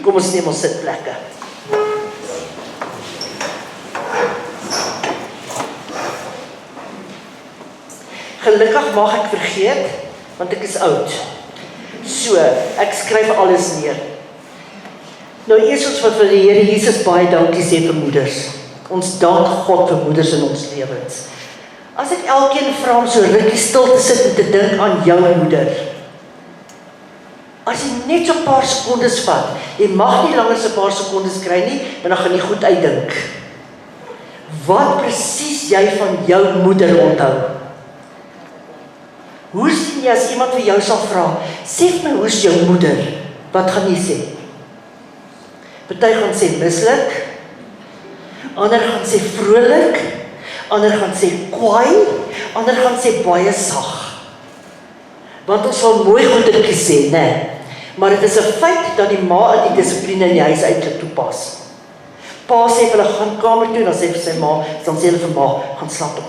Kom ons neem ons sitplekke. Gelukkig mag ek vergeet, want ek is oud. So, ek skryf alles neer. Nou eers ons wat vir die Here Jesus baie dankie sê vir moeders. Ons dank God vir moeders in ons lewens. As ek elkeen vra om so rukkie stil te sit en te dink aan jou moeder. As jy net so 'n paar sekondes vat, jy mag nie langer so 'n paar sekondes kry nie, want dan gaan jy goed uitdink. Wat presies jy van jou moeder onthou? Hoe sien jy as iemand vir jou sal vra, sê vir my, hoe is jou moeder? Wat gaan jy sê? Party gaan sê mislik, ander gaan sê vrolik, ander gaan sê kwaai, ander gaan sê baie sag. Want ons sal mooi goedertjies sê, né? Maar dit is 'n feit dat die ma in die dissipline in die huis uitlik toepas. Pa sê vir hulle gaan kamer toe, dan sê vir sy ma, dan sê hulle vir ma, gaan slaap op.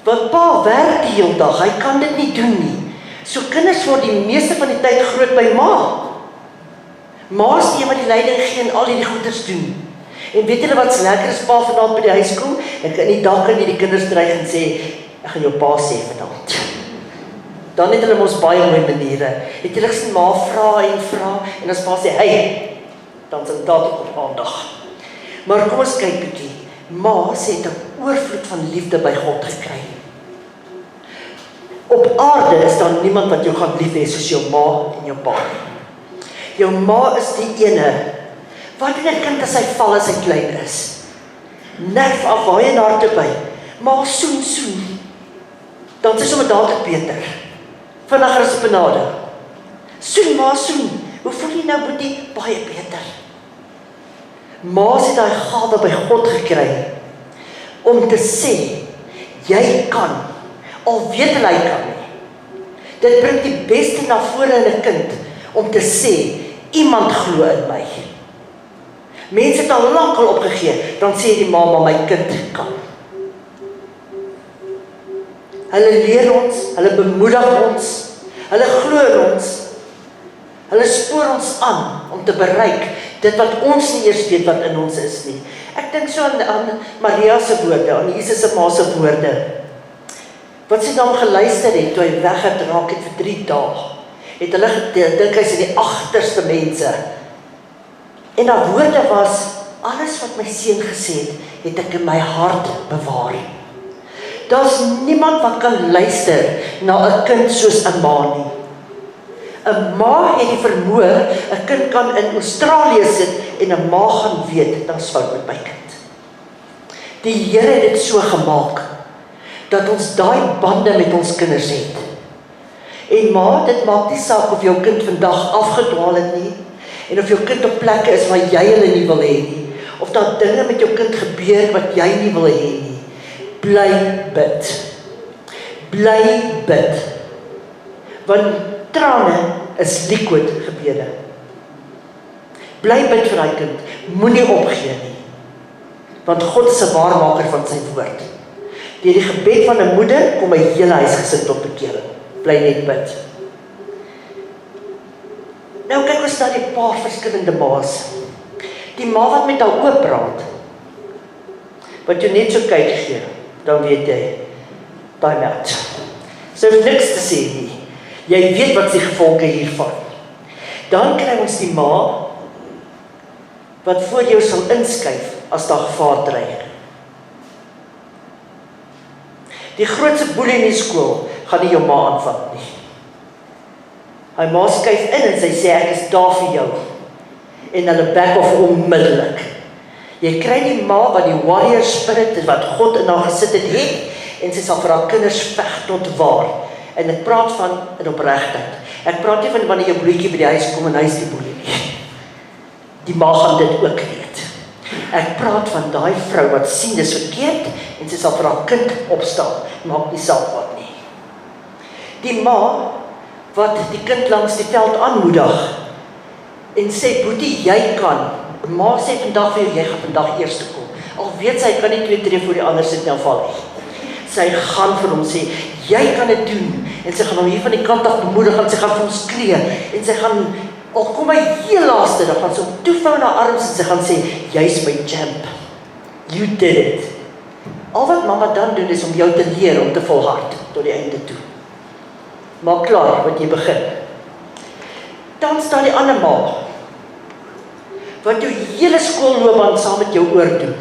Want pa werk die hele dag, hy kan dit nie doen nie. So kinders word die meeste van die tyd groot by ma. Ma is die een wat die leiding gee en al hierdie goeders doen. En weet julle wat lekker is, pa vanaand by die huis kom, en in die dag kan jy die kinders dreig en sê, ek gaan jou pa sê vanaand. Dan het hulle mos baie mooi maniere. Het julle gesien, ma vra, en as pa sê, hey, dan is dit dadelik op aandag. Maar kom ons kyk bietjie. Ma sê het 'n oorvloed van liefde by God gekry. Op aarde is daar niemand wat jou gaan lief hê soos jou ma en jou pa. Jou ma is die ene. Wat doen 'n kind as hy val as hy klein is? Nerf af, waar jy na haar toe by. Ma soen. Dan sê sommer dadelik beter. Vinniger as penade. Soen, ma soen. Hoe voel jy nou, boetie? Baie beter. Ma het daai gawe by God gekry om te sê, jy kan, al weet hulle hy kan nie. Dit bring die beste na vore in 'n kind om te sê, iemand glo in my. Mense het al lank al opgegee, dan sê die ma, maar my kind kan. Hulle leer ons, hulle bemoedig ons, hulle glo in ons, hulle spoor ons aan om te bereik dit wat ons nie eers weet wat in ons is nie. Ek dink so aan Maria se woorde, aan Jesus se ma se woorde. Wat sy dan geluister het, toe hy weggeraak het vir 3 dae, het hulle gedink hy is die agterste mense. En haar woorde was, alles wat my seun gesê het ek in my hart bewaar. Daar's niemand wat kan luister na 'n kind soos 'n ma nie. 'n Ma het die vermoë, 'n kind kan in Australië sit en 'n ma gaan weet, daar's fout met my kind. Die Here het dit so gemaak, dat ons daai bande met ons kinders het. En ma, dit maak nie saak of jou kind vandag afgedwaal het nie, en of jou kind op plekke is waar jy hulle nie wil hê nie, of daar dinge met jou kind gebeur wat jy nie wil hê nie. Bly bid. Bly bid. Want trane is liquid gebede. Bly bid vir daai kind. Moenie opgee nie. Want God is 'n waarmaker van sy woord. Deur die gebed van 'n moeder kom 'n hele huisgesin tot bekering. Bly net bid. Nou kyk ons na die paar verskillende ma's. Die ma wat met haar oop praat, wat jy net so kyk gee, dan weet jy, time out. So niks te sê nie. Jy weet wat die gevolge hiervan. Dan kry ons die ma, wat voor jou sal inskuif, as daar gevaar dreig. Die grootste boelie in die skool, gaan nie jou ma aanvat nie. Hy ma skuif in en sy sê, ek is daar vir jou. En hulle back off onmiddellik. Jy kry die ma wat die warrior spirit, wat God in haar gesit het, en sy sal vir haar kinders veg tot waar. En ek praat van in opregtheid. Ek praat nie van wanneer jou broertjie by die huis kom en hy is die boelie nie. Die ma gaan dit ook weet. Ek praat van daai vrou wat sien dis verkeerd, en sy sal vir haar kind opstaan, maak nie saak wat nie. Die ma wat die kind langs die veld aanmoedig, en sê, boetie, jy kan. Ma sê vandag vir jou, jy gaan vandag eers kom. Al weet sy, kan nie 2 tree voor die ander sit nou val nie. Sy gaan vir hom sê, jy kan dit doen, en sy gaan hom hier van die kant af bemoedig, en sy gaan vir hom skree, en sy gaan, al kom hy heel laaste, dan gaan sy hom toevou in haar arms, en sy gaan sê, jy's my champ, you did it. Al wat mamma dan doen, is om jou te leer, om te volhard, tot die einde toe. Maak klaar, wat jy begin. Dan staan die ander ma, wat jou hele skoolloopbaan saam met jou oordoen.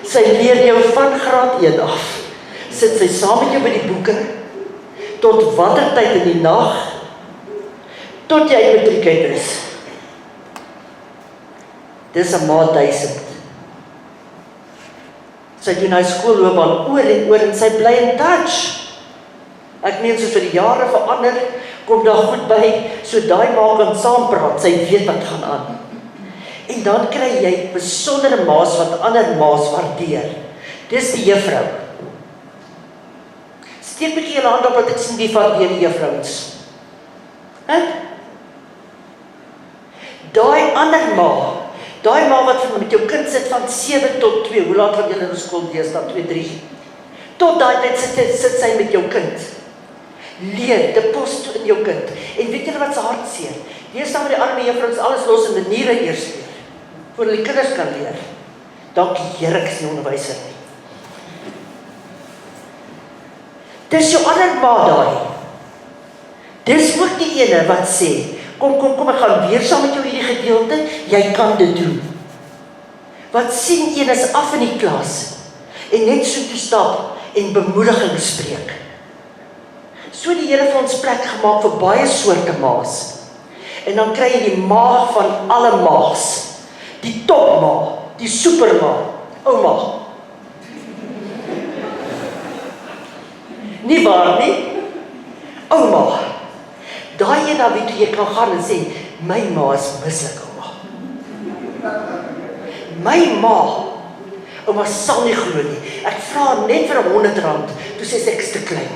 Sy leer jou van graad 1 af. Sit sy saam met jou by die boeke, tot watter tyd in die nag, tot jy matriek uit is. Dis 'n ma 1000. Sy doen haar skoolloopbaan oor en sy bly in touch. Ek meen soos vir die jare verander, kom daar goed by, so daai ma kan saampraat, sy weet wat gaan aan. En dan kry jy besondere ma's wat ander ma's waardeer. Dis die juffrou. Steek bietjie julle hand op dat ek sien wie waardeer die juffrouens. Daai ander ma, daai ma wat met jou kind sit van 7 tot 2, hoe laat gaan julle in skool wees, dan 2, 3. Tot daai tyd sit sy met jou kind. Leer, deposito in jou kind. En weet julle wat se hartseer? Deesdae met die arme juffrouens alles los in die niere eers leer. Voor die kinders kan leer. Dankie Here, ek is nie onderwyser nie. Dis jou ander ma daai. Dis ook die ene wat sê, kom, ek gaan weer saam met jou hierdie gedeelte, jy kan dit doen. Wat sien een is af in die klas, en net so toe stap, en bemoediging spreek. So die Here vir ons plek gemaak vir baie soorte ma's. En dan kry jy die ma van alle ma's. Die topma, die superma, ouma. Nie waar nie? Ouma. Daai een na wie toe jy kan gaan en sê, my ma is mislik, ouma. My ma, ouma sal nie glo nie. Ek vra net vir R100, toe sê ek is te klein.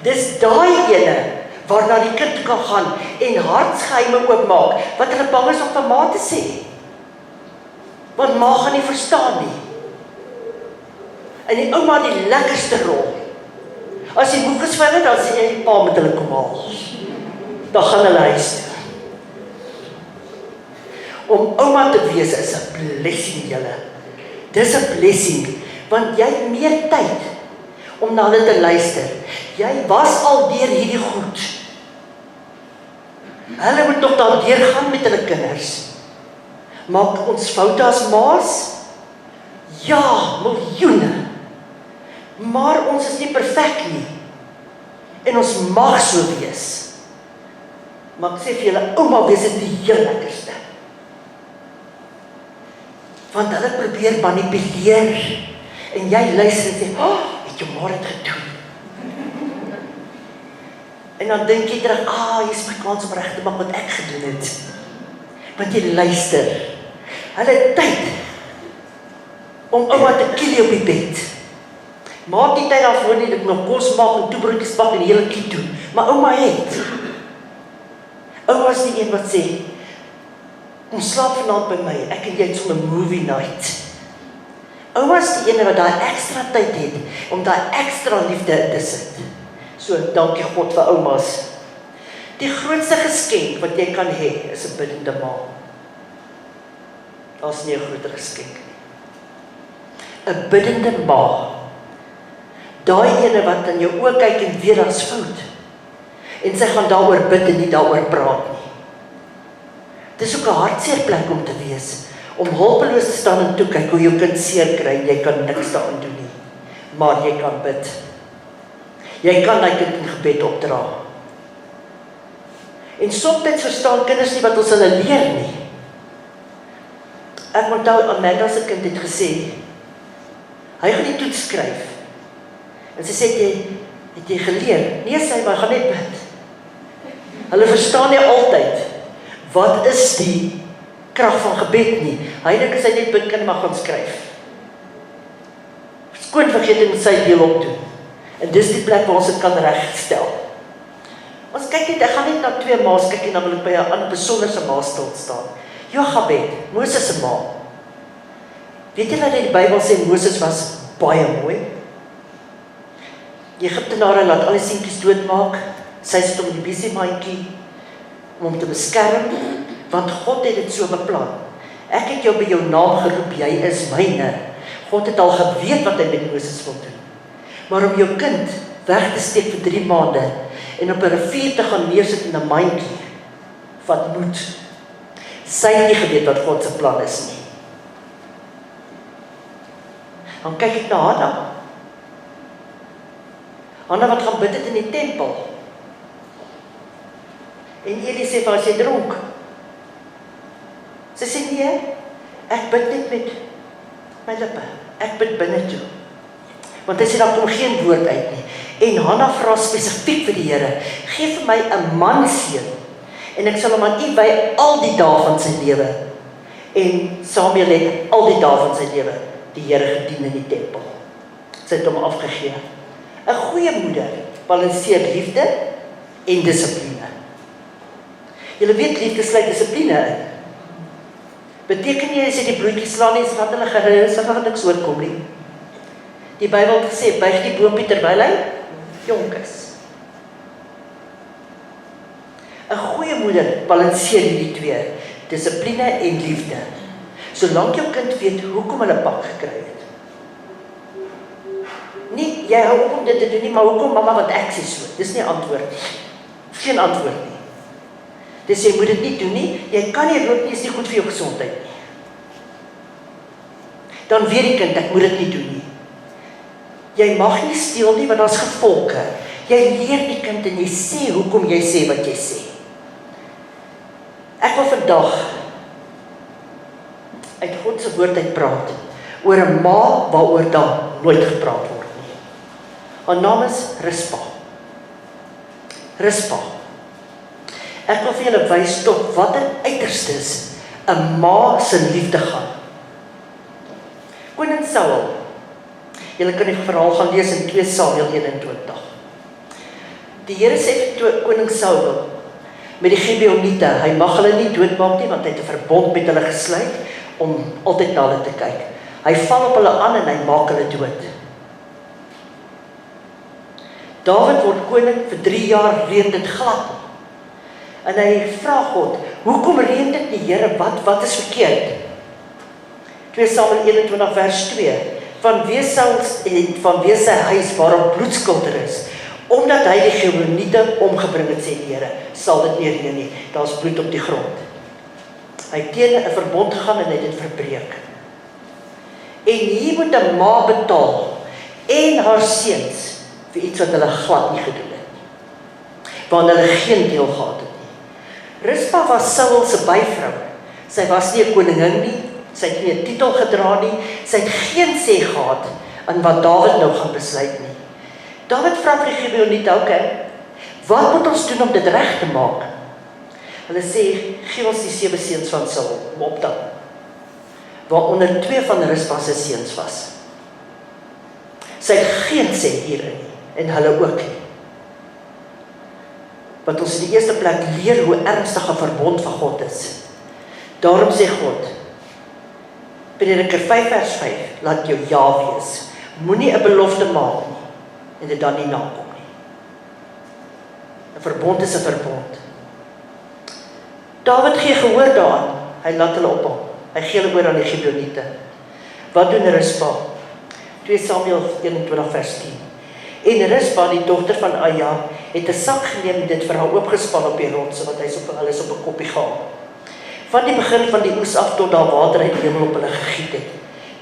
Dis daai ene, waarna die kind kan gaan en hartsgeheime oopmaak, wat hulle bang is om vir ma te sê. Want ma gaan nie verstaan nie. En die ouma die lekkerste rol. As die boek geswel het, dan sê jy, pa met hulle kom haal. Dan gaan hulle huis toe. Om ouma te wees is 'n blessing, julle. Dis 'n blessing, want jy het meer tyd om na hulle te luister. Jy was al deur hierdie goed. Hulle moet nog daardeur gaan met hulle kinders. Maak ons foute as ma's? Ja, miljoene. Maar ons is nie perfek nie. En ons mag so wees. Maar ek sê vir julle, ouma wees dit die heel lekkerste. Want hulle probeer manipuleer. En jy luister en sê, het jou maar dit gedoen. En dan dink jy terug, hier is my kans om reg te maak wat ek gedoen het. Want jy luister. Hulle het tyd om ouma te kilie op die bed. Maak die tyd daarvoor nie, dat ek nog kos maak en toebroodjies bak en die hele kiet doen. Maar ouma het. Ouma is die een wat sê, kom slaap vanaand by my, ek en jy het so 'n movie night. Ouma is die ene wat daai ekstra tyd het, om daai ekstra liefde in te sit. So, dankie God vir oumas. Die grootste geskenk wat jy kan hê, is 'n biddende ma. Daar's nie 'n groter geskenk nie. 'n Biddende ma. Daai ene wat in jou oë kyk en weet daar's fout. En sy gaan daaroor bid en nie daaroor praat nie. Dis ook 'n hartseer plek om te wees, om hulpeloos te staan en toe kyk hoe jou kind seer kry en jy kan niks daaraan doen nie. Maar jy kan bid. Jy kan daai kind in gebed opdra. En soms verstaan kinders nie wat ons hulle leer nie. Ek onthou Amanda se kind het gesê, hy gaan die toets skryf. En sy sê, het jy geleer? Nee, sy, maar gaan net bid. Hulle verstaan nie altyd, wat is die krag van gebed nie. Hy dink as hy net bid kan maar gaan skryf. Skoon vergeet en sy deel opdoen. En dis die plek waar ons dit kan regstel. Ons kyk net, ek gaan net na 2 ma's kyk en dan wil ek by 'n ander besonderse ma stil staan. Jochebed, Moses se ma. Weet julle dat die Bybel sê Moses was baie mooi? Die Egiptenare laat al die seentjies doodmaak, sy sit om die besiemaatjie om hom te beskerm, want God het dit so beplan. Ek het jou by jou naam geroep, jy is myne. God het al geweet wat hy met Moses wil doen. Maar om jou kind weg te steek vir 3 maande en op 'n rivier te gaan neersit in 'n mandjie, wat moed. Sy het nie geweet wat God se plan is nie. Dan kyk ek na Hanna. Hanna wat gaan bid het in die tempel. En Eli sê vir haar, sy dronk. Sy sê nee, ek bid net met my lippe. Ek bid binne toe. Want hy sê daar kom geen woord uit nie. En Hanna vra spesifiek vir die Here, gee vir my 'n manseun en ek sal hom aan U wy al die dae van sy lewe. En Samuel het al die dae van sy lewe die Here gedien in die tempel. Sy het hom afgegee. 'n Goeie moeder balanseer liefde en dissipline. Julle weet liefde sluit dissipline in. Beteken nie as jy die bloetjies slaan nie, wat hulle gerus, hulle gaan niks oorkom nie. Die Bybel het gesê, buig die boompie terwyl hy jonk is. 'n Goeie moeder balanseer hierdie twee, dissipline en liefde. Solank jou kind weet hoekom hulle pak gekry het. Nie, jy hou op om dit te doen nie, maar hoekom mamma, want ek sê so. Dis nie antwoord nie. Geen antwoord nie. Dis jy moet dit nie doen nie, jy kan nie rook nie, is nie goed vir jou gesondheid nie. Dan weet die kind, ek moet dit nie doen nie. Jy mag nie steel nie, want daar's gevolge. Jy leer die kind en jy sê hoekom jy sê wat jy sê. Ek wil vandag uit God se woord uit praat oor 'n ma waaroor daar nooit gepraat word nie. Haar naam is Rispa. Rispa. Ek wil vir julle wys tot watter uiterstes 'n ma se liefde gaan. Koning Saul. Julle kan die verhaal gaan lees in 2 Samuel 21. Die Here sê vir koning Saul met die Gibeoniete, hy mag hulle nie doodmaak nie, want hy het 'n verbond met hulle gesluit om altyd na hulle te kyk. Hy val op hulle aan en hy maak hulle dood. Dawid word koning, vir 3 jaar reën dit glad. En hy vra God, hoekom reën dit nie, Here, wat is verkeerd? 2 Samuel 21 vers 2, vanweë sy huis waarop bloedskuld is, omdat hy die Gibeoniete omgebring het, sê die Here, sal dit nie reën nie, daar's bloed op die grond. Hy het teen 'n verbond gegaan en hy het dit verbreek. En hier moet 'n ma betaal en haar seuns vir iets wat hulle glad nie gedoen het nie, want hulle geen deel gehad het nie. Rispa was Saul se byvrou. Sy was nie 'n koningin nie, sy het nie 'n titel gedra nie, sy het geen sê gehad aan wat Dawid nou gaan besluit nie. Dawid vra vir die Gibeoniete, okay, wat moet ons doen om dit reg te maak? Hulle sê, gee ons die 7 seuns van Saul om op te hou, waaronder 2 van Rispa se seuns was. Sy het geen sê hierin nie, en hulle ook nie. Wat ons in die eerste plek leer hoe ernstig 'n verbond van God is. Daarom sê God, Prediker 5 vers 5, laat jou ja wees. Moenie 'n belofte maak nie, en dit dan nie nakom nie. 'n Verbond is 'n verbond. Dawid gee gehoor daaraan, hy laat hulle ophou. Hy gee hulle oor aan die Gibeoniete. Wat doen Rispa? 2 Samuel 21 vers 10. En Rispa, die dogter van Aja, het 'n sak geneem en dit vir haar oopgespan op die rotse, want hulle is op 'n koppie gehaal. Van die begin van die oes af tot daar water uit die hemel op hulle gegiet het.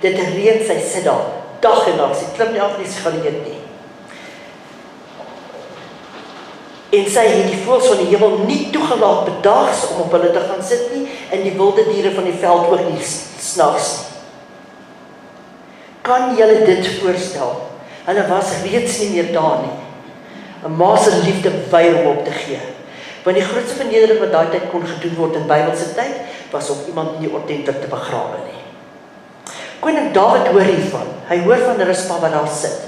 Dit reën, sy sit daar, dag en nag, sy klim nie af nie, sy gaan nie eet nie. En sy het die voëls van die hemel nie toegelaat bedaags om op hulle te gaan sit nie, en die wilde diere van die veld ook nie snags nie. Kan julle dit voorstel? Hulle was reeds nie meer daar nie. 'n Ma se liefde weier om op te gee. Want die grootste vernedering wat daai tyd kon gedoen word in Bybelse tyd, was om iemand nie ordentlik te begrawe nie. Koning Dawid hoor hiervan. Hy hoor van Rispa wat daar sit,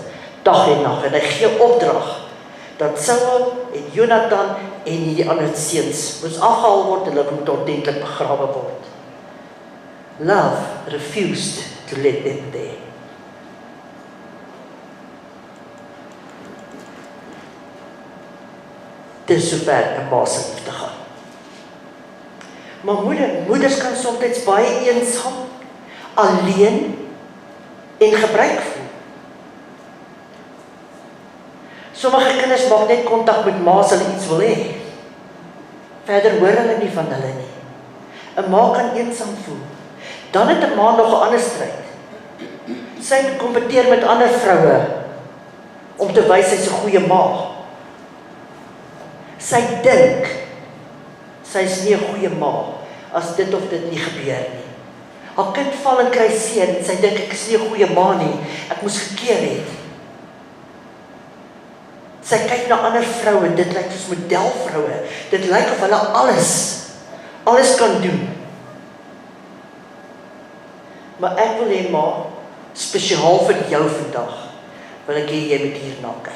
dag en nag, en hy gee opdrag dat Saul en Jonathan en die ander seuns moes afgehaal word en hulle moet ordentlik begrawe word. Love refused to let them there. Dis sover 'n ma se liefde gaan. Maar moeders kan soms baie eensaam, alleen en gebruik voel. Sommige kinders maak net kontak met ma as hulle iets wil hê. Verder hoor hulle nie van hulle nie. 'n Ma kan eensaam voel. Dan het 'n ma nog 'n ander stryd. Sy moet kompeteer met ander vroue om te wys sy's 'n goeie ma. Sy dink sy's nie 'n goeie ma as dit of dit nie gebeur nie. Haar kind val en kry seer en sy dink ek is nie 'n goeie ma nie, ek moes gekeer het. Sy kyk na ander vroue, dit lyk soos modelvroue. Dit lyk of hulle alles kan doen. Maar ek wil hê ma, spesiaal vir jou vandag, wil ek hê jy moet hierna kyk.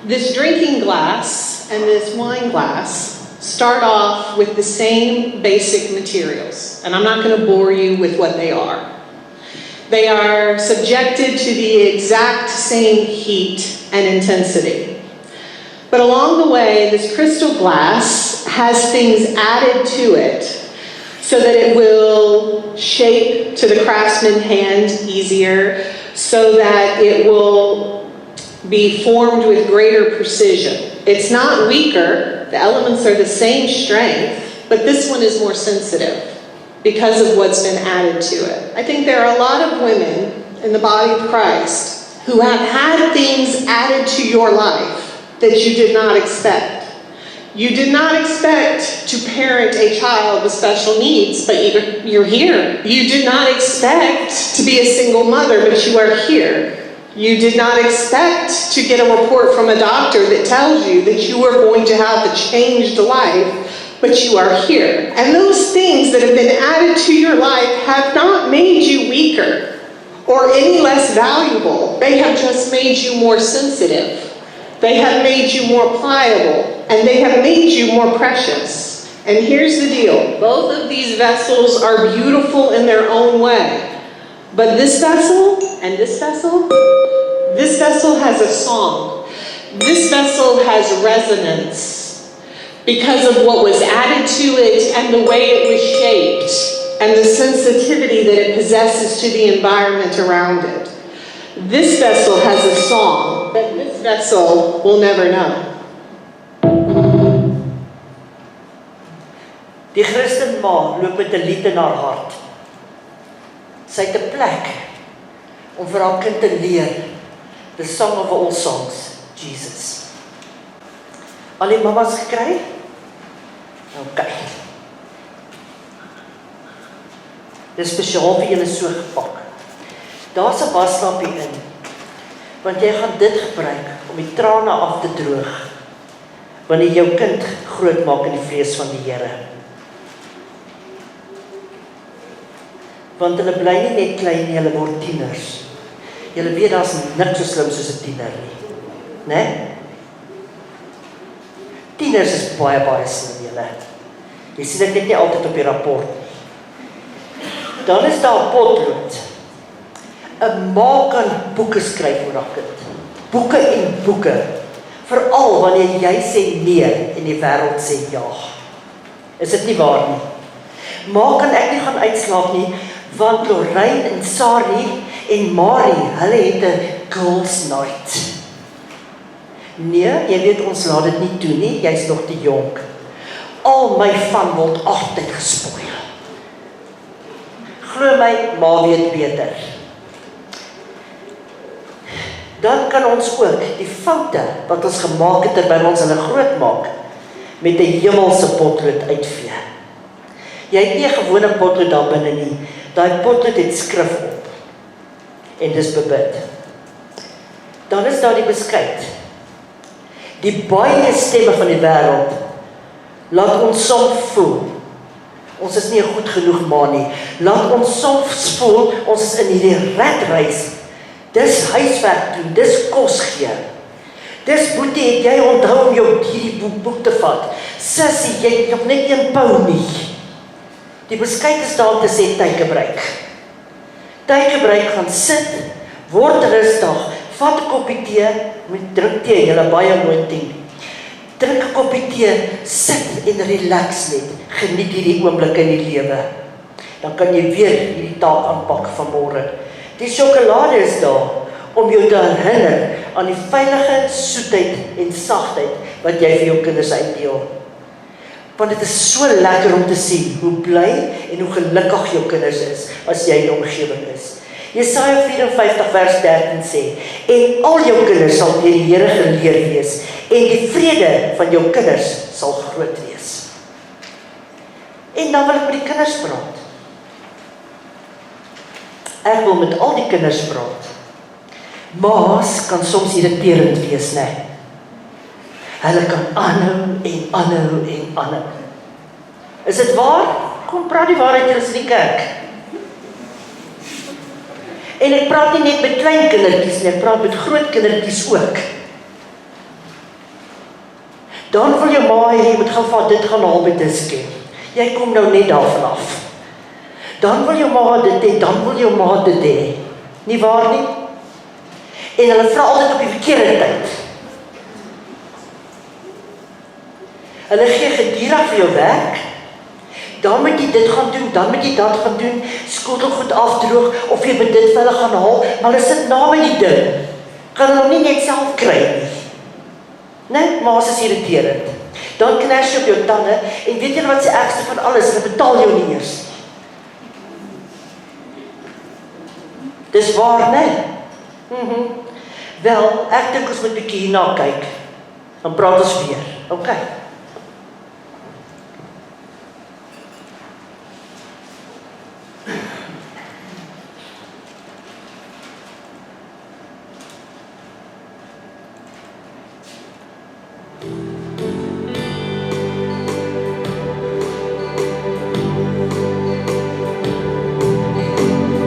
This drinking glass and this wine glass start off with the same basic materials, and I'm not going to bore you with what they are. They are subjected to the exact same heat and intensity. But along the way, this crystal glass has things added to it so that it will shape to the craftsman's hand easier, so that it will be formed with greater precision. It's not weaker, the elements are the same strength, but this one is more sensitive because of what's been added to it. I think there are a lot of women in the body of Christ who have had things added to your life that you did not expect. You did not expect to parent a child with special needs, but you're here. You did not expect to be a single mother, but you are here. You did not expect to get a report from a doctor that tells you that you are going to have a changed life, but you are here. And those things that have been added to your life have not made you weaker or any less valuable. They have just made you more sensitive. They have made you more pliable, and they have made you more precious. And here's the deal. Both of these vessels are beautiful in their own way. But this vessel and this vessel has a song. This vessel has resonance because of what was added to it and the way it was shaped and the sensitivity that it possesses to the environment around it. This vessel has a song that this vessel will never know. Die Christen ma loop met 'n lied in haar hart. Sy het 'n plek om vir haar kind te leer, the song of all songs, Jesus. Al die mamas gekry? OK. Dit is spesiaal vir julle so gepak. Daar's 'n waslampie in, want jy gaan dit gebruik om die trane af te droog, wanneer jou kind groot maak in die vrees van die Here. Want hulle bly nie net klein nie, hulle word tieners. Julle weet daar's niks so slim soos 'n tiener nie. Né? Tieners is baie slim julle. Jy sien dit nie altyd op die rapport nie. Dan is daar potlood. 'n Ma kan boeke skryf oor haar kind. Boeke en boeke. Veral wanneer jy sê nee en die wêreld sê ja. Is dit nie waar nie? Ma kan ek nie gaan uitslaap nie, want Lorraine en Sari en Marie, hulle het 'n girls night. Nee, jy weet ons laat dit nie toe nie, jy's nog te jonk. Al my van word altyd gespoil. Glo my, ma weet beter. Dan kan ons ook die foute wat ons gemaak het terwyl ons hulle groot maak, met 'n hemelse potlood uitvee. Jy het nie 'n gewone potlood daar binne nie. Daai potlood het skrif op. En dis bebid. Dan is daar die beskuit. Die baie stemme van die wêreld laat ons soms voel ons is nie 'n goed genoeg ma nie. Laat ons soms voel, ons is in hierdie ratreis. Dis huiswerk doen, dis kos gee. Dis boetie, het jy onthou om jou hierdie boek te vat? Sissie, jy het nog net 1 pound nie. Die beskuit is daar om te sê, tydgebruik. Tydgebruik, gaan sit, word rustig, vat 'n koppie tee, drink tee, julle baie mooi tee. Drink 'n koppie tee, sit en relax net, geniet hierdie oomblik in die lewe. Dan kan jy weer hierdie taak aanpak vanmôre. Die sjokolade is daar om jou te herinner aan die veilige soetheid en sagtheid wat jy vir jou kinders uitdeel. Want dit is so lekker om te sien hoe bly en hoe gelukkig jou kinders is as jy in die omgewing is. Jesaja 54 vers 13 sê, en al jou kinders sal deur die Here geleer wees, en die vrede van jou kinders sal groot wees. En dan wil ek met die kinders praat. Ek wil met al die kinders praat. Ma's kan soms irriterend wees, né? Hulle kan aanhou. Is dit waar? Kom praat die waarheid, julle is in die kerk. En ek praat nie net met klein kindertjies nie, ek praat met groot kindertjies ook. Dan wil jou ma hê, jy moet gou vir dit gaan haal by Diski. Jy kom nou net daarvan af. Dan wil jou ma dit hê, dan wil jou ma dit hê. Nie waar nie? En hulle vra altyd op die verkeerde tyd. Hulle gee gedurig vir jou werk, dan moet jy dit gaan doen, dan moet jy dat gaan doen, skottelgoed afdroog, of jy moet dit vir hulle gaan haal, maar hulle sit na met die ding. Kan hulle nie net self kry nie. Nee, maar is irriterend. Dan kners jy op jou tande, en weet jy wat se ergste van alles, hulle betaal jou nie eers. Dis waar, nee? Wel, ek dink ons moet 'n bietjie hierna kyk. Dan praat ons weer. Okay.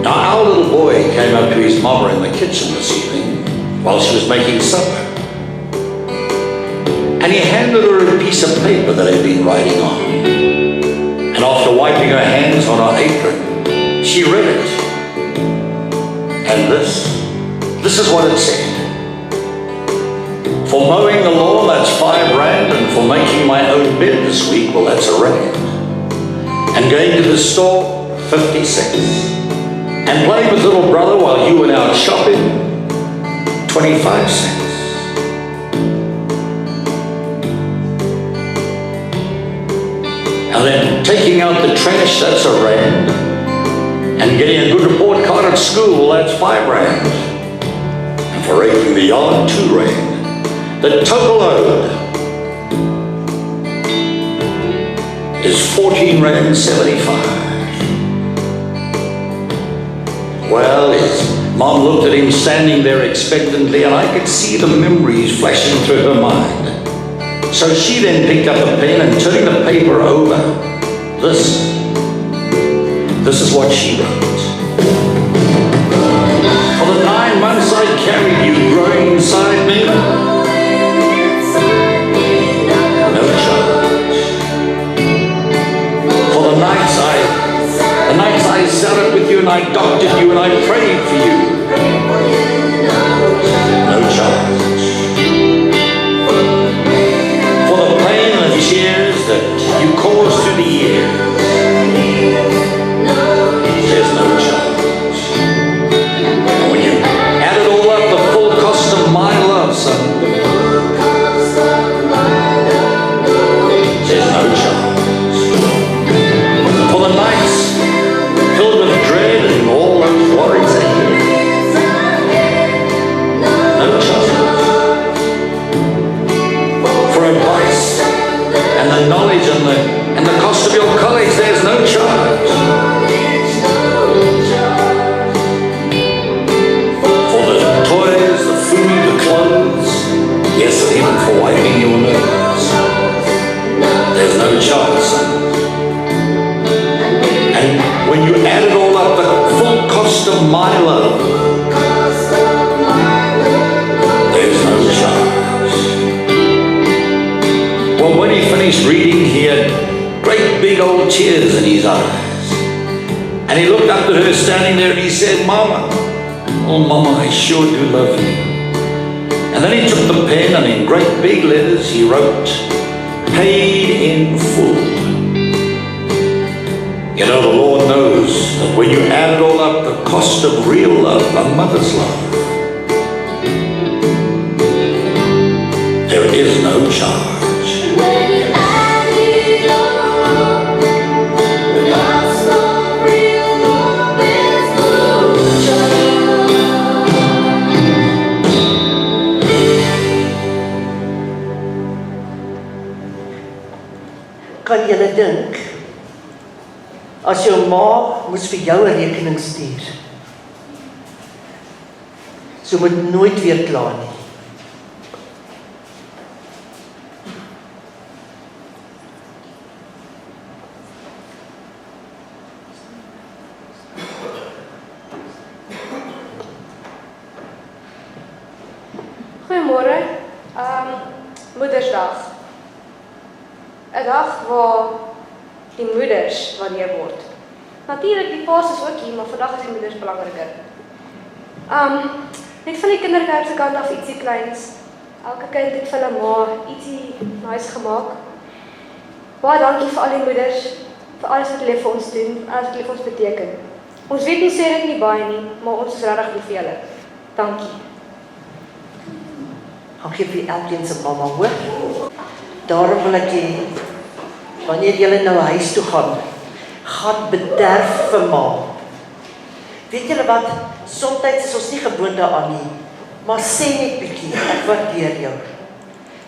Now, our little boy came up to his mother in the kitchen this evening while she was making supper. And he handed her a piece of paper that he'd been writing on. And after wiping her hands on her apron, she read it. And this is what it said. For mowing the lawn, that's 5 rand, and for making my own bed this week, well, that's a rand. And going to the store, 50 cents. And playing with little brother while you went out shopping, 25 cents. And then taking out the trash, that's a rand. And getting a good report card at school, that's 5 rand. And for raking the yard, 2 rand. The total owed is 14 rand 75. Well, his mom looked at him standing there expectantly, and I could see the memories flashing through her mind. So she then picked up a pen and turning the paper over, this is what she wrote. For the 9 months I carried you growing inside me, no charge. For the nights I sat up with you and I doctored you and I prayed for you, no charge. For the pain and the tears that you caused through the years, there's no charge. And when you add it all up, the full cost of my love, son, there's no charge. For the nights filled with dread and all those worries ahead, no charge. For advice and the knowledge and the cost of your college, there's no charge. For the toys, the food, the clothes, yes, and even for wiping your nose, there's no charge, son. cost of my love? There's no charge. Well, when he finished reading, he had great big old tears in his eyes. And he looked up at her standing there and he said, Mama, oh Mama, I sure do love you. And then he took the pen and in great big letters he wrote, paid in full. You know, the Lord knows that when you add it all up, the cost of real love, a mother's love, there is no charge. When you add it all, the cost of real love is no charge. Kan julle dink, as jou ma moes vir jou 'n rekening stuur, so moet nooit weer kla nie. Goeiemôre. Moedersdag. 'n Dag waar die moeders waardeer word. Natuurlik die paas is ook hier, maar vandag is die moeders belangriker. Net van die kinderkerk se kant af ietsie kleins. Elke kind het vir hulle ma ietsie nice gemaak. Baie dankie vir al die moeders, vir alles wat hulle vir ons doen, alles wat hulle vir ons beteken. Ons weet nie sê dit nie baie nie, maar ons is regtig lief vir julle. Dankie. Gaan gee vir elkeen se mamma, hoor? Daarom wil ek hê, wanneer julle nou huis toe gaan, gaan bederf vir ma. Weet julle wat, soms is ons nie gewoond daaraan nie, maar sê net bietjie, ek waardeer jou.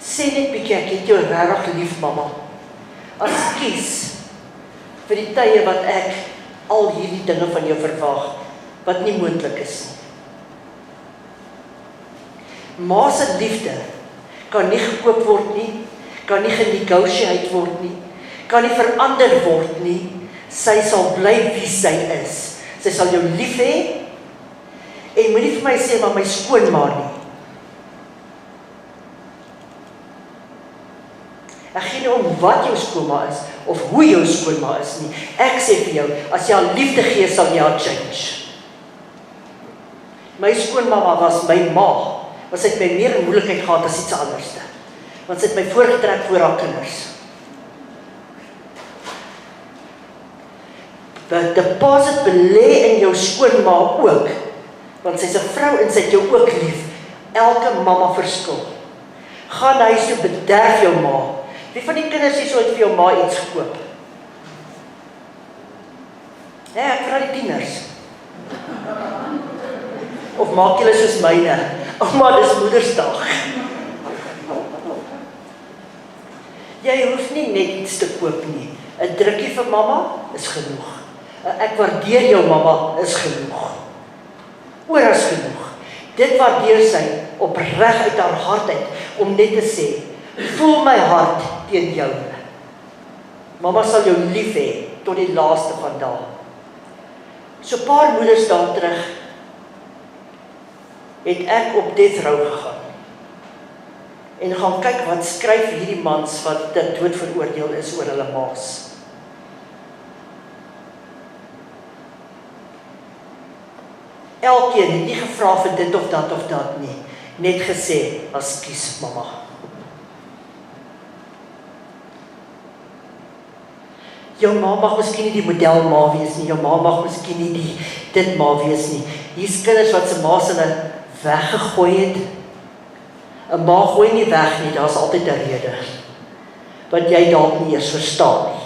Sê net bietjie, ek het jou regtig lief, mamma. Ekskuus vir die tye wat ek al hierdie dinge van jou verwag, wat nie moontlik is nie. Ma se liefde kan nie gekoop word nie, kan nie genegotiate word nie, kan nie verander word nie. Sy sal bly wie sy is. Sy sal jou lief hê, en moenie vir my sê, maar my skoonma nie. Ek gee nie om wat jou skoonma is, of hoe jou skoonma is nie. Ek sê vir jou, as jy haar liefde gee, sal jy haar change. My skoonmama was my ma, want sy het my meer in moeilikheid gehad as iets anderste. Want sy het my voorgetrek voor haar kinders. The deposit belê in jou skoonma ook, want sy's 'n vrou en sy het jou ook lief. Elke mamma verskil. Gaan huis toe, bederf jou ma. Wie van die kinders hier so het vir jou ma iets gekoop? Nee, ek vra die tieners. Of maak julle soos myne? Ouma, dis Moedersdag. Jy hoef nie net iets te koop nie. 'n Drukkie vir mamma is genoeg. Ek waardeer jou mamma is genoeg. Oor as genoeg. Dit waardeer sy opreg uit haar hart uit, om net te sê, voel my hart teen jou. Mamma sal jou lief hê tot die laaste van dae. So 'n paar Moedersdae terug het ek op death row gegaan. En gaan kyk wat skryf hierdie mans wat ter dood veroordeel is oor hulle maas. Elkeen het nie gevra vir dit of dat nie, net gesê, ekskuus mamma. Jou ma mag miskien nie die model ma wees nie, jou ma mag miskien nie die dit ma wees nie. Hier's kinders wat se ma's hulle weggegooi het. 'n Ma gooi nie weg nie, daar's altyd 'n rede, wat jy dalk nie eers verstaan nie.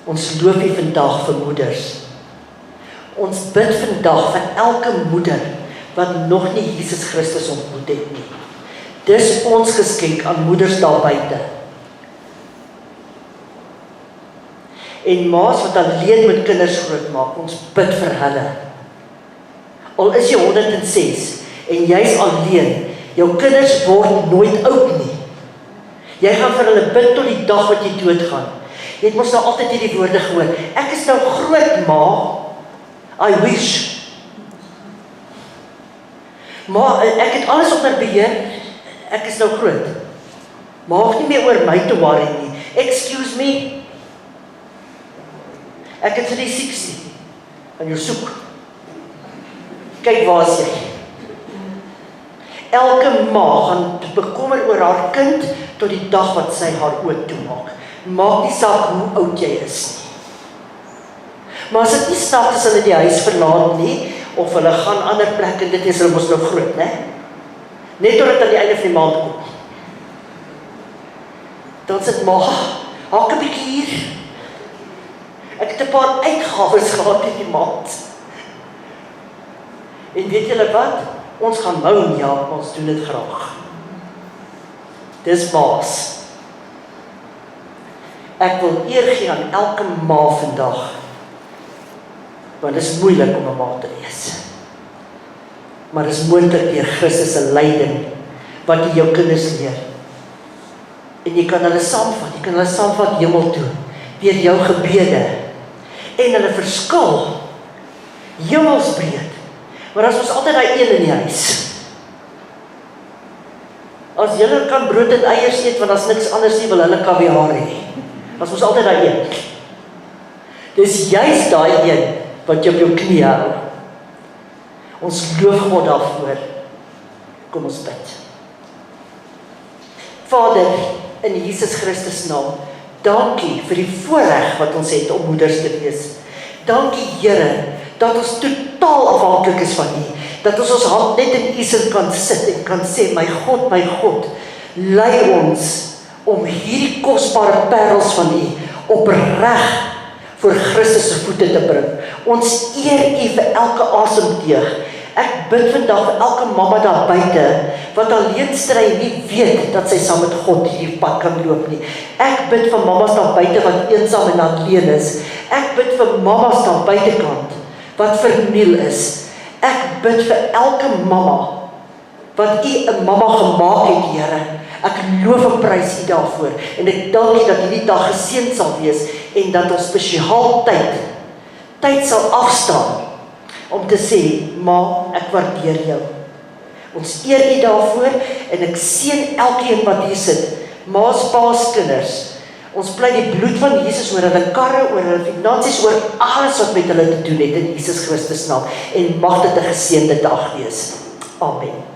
Ons loop hier vandag vir moeders. Ons bid vandag vir elke moeder wat nog nie Jesus Christus ontmoet het nie. Dis ons geskenk aan moeders daar buite. En ma's wat alleen met kinders grootmaak, ons bid vir hulle. Al is jy 106 en jy's alleen, jou kinders word nooit oud nie. Jy gaan vir hulle bid tot die dag wat jy doodgaan. Jy het mos nou altyd hierdie woorde gehoor. Ek is nou groot, ma. I wish. Ma, ek het alles onder beheer. Ek is nou groot. Maak nie meer oor my te worry nie. Excuse me. Ek het vir die 60 aan jou soek. Kyk waar is jy. Elke ma gaan bekommer oor haar kind tot die dag wat sy haar oë toemaak. Maak nie saak hoe oud jy is nie. Maar as dit nie snaaks as hulle die huis verlaat nie, of hulle gaan ander plek en dit is hulle mos nou groot, né? Net totdat aan die einde van die maand kom. Dan sit ma, haak 'n bietjie hier. Ek het 'n paar uitgawes gehad in die maand. En weet julle wat? Ons gaan nou ja, ons doen dit graag. Dis ma's. Ek wil eer gee aan elke ma vandag. Want dit is moeilik om 'n ma te wees. Maar dit is moontlik deur Christus se lyding wat jy jou kinders leer. En jy kan hulle saamvat hemel toe deur jou gebede. En hulle verskil hemelsbreed. Maar as ons altyd daai een in die huis. As julle kan brood en eiers eet want daar's niks anders nie, wil hulle kaviaar hê. As ons altyd daai een. Dis juist daai een wat jy op jou knie hou. Ons loof God daarvoor. Kom ons bid. Vader, in Jesus Christus naam, dankie vir die voorreg wat ons het om moeders te wees. Dankie Here, dat ons totaal afhanklik is van U. Dat ons hand net in U se kan sit en kan sê, my God, lei ons om hierdie kosbare parels van U opreg voor Christus se voete te bring. Ons eer U vir elke asemteug. Ek bid vandag vir elke mamma daar buite wat alleen stry en nie weet dat sy saam met God hierdie pad kan loop nie. Ek bid vir mammas daar buite wat eensaam en alleen is. Ek bid vir mammas daar buitekant wat verniel is. Ek bid vir elke mamma wat U 'n mamma gemaak het, Here. Ek loof en prys U daarvoor en ek dank U dat hierdie dag geseën sal wees en dat ons spesiaal tyd sal afstaan om te sê, ma, ek waardeer jou. Ons eer U daarvoor en ek seën elkeen wat hier sit, ma's, pa's, kinders. Ons pleit die bloed van Jesus oor hulle karre, oor hulle finansies, oor alles wat met hulle te doen het in Jesus Christus naam en mag dit 'n geseënde dag wees. Amen.